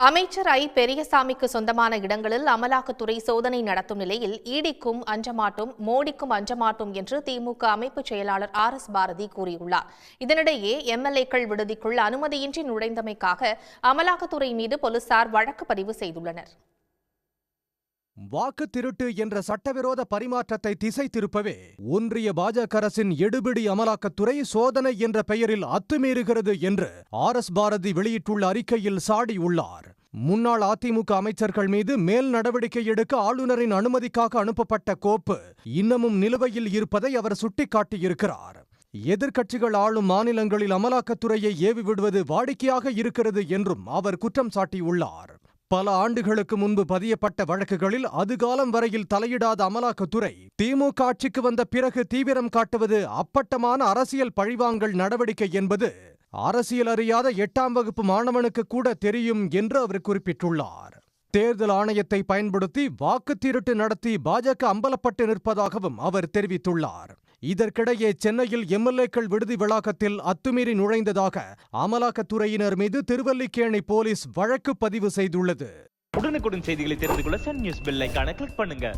அமைச்சர் ஐ. பெரியசாமிக்கு சொந்தமான இடங்களில் அமலாக்கத்துறை சோதனை நடத்தும் நிலையில் ஈடிக்கும் அஞ்சமாட்டோம், மோடிக்கும் அஞ்சமாட்டோம் என்று திமுக அமைப்பு செயலாளர் RS பாரதி கூறியுள்ளார். இதனிடையே எம்எல்ஏக்கள் விடுதிக்குள் அனுமதியின்றி நுழைந்தமைக்காக அமலாக்கத்துறை மீது போலீசார் வழக்கு பதிவு செய்துள்ளனர். வாக்கு திருட்டு என்ற சட்டவிரோத பரிமாற்றத்தை திசை திருப்பவே ஒன்றிய பாஜக அரசின் எடுபிடி அமலாக்கத்துறை சோதனை என்ற பெயரில் அத்துமீறுகிறது என்று RS பாரதி வெளியிட்டுள்ள அறிக்கையில் சாடியுள்ளார். முன்னாள் அதிமுக அமைச்சர்கள் மீது மேல் நடவடிக்கை எடுக்க ஆளுநரின் அனுமதிக்காக அனுப்பப்பட்ட கோப்பு இன்னமும் நிலுவையில் இருப்பதை அவர் சுட்டிக்காட்டியிருக்கிறார். எதிர்க்கட்சிகள் ஆளும் மாநிலங்களில் அமலாக்கத்துறையை ஏவி விடுவது வாடிக்கையாக இருக்கிறது என்றும் அவர் குற்றம் சாட்டியுள்ளார். பல ஆண்டுகளுக்கு முன்பு பதியப்பட்ட வழக்குகளில் அதுகாலம் வரையில் தலையிடாத அமலாக்கத்துறை திமுக ஆட்சிக்கு வந்த பிறகு தீவிரம் காட்டுவது அப்பட்டமான அரசியல் பழிவாங்கல் நடவடிக்கை என்பது அரசியல் அறியாத 8ஆம் வகுப்பு மாணவனுக்கு கூட தெரியும் என்று அவர் குறிப்பிட்டுள்ளார். தேர்தல் ஆணையத்தை பயன்படுத்தி வாக்கு திருட்டு நடத்தி பாஜக அம்பலப்பட்டு நிற்பதாகவும் அவர் தெரிவித்துள்ளார். இதற்கிடையே சென்னையில் எம்எல்ஏக்கள் விடுதி வளாகத்தில் அத்துமீறி நுழைந்ததாக அமலாக்கத்துறையினர் மீது திருவல்லிக்கேணி போலீஸ் வழக்கு பதிவு செய்துள்ளது. உடனுக்குடன் செய்திகளை தெரிந்து கொள்ள சன் நியூஸ் பெல் ஐகானை கிளிக் பண்ணுங்க.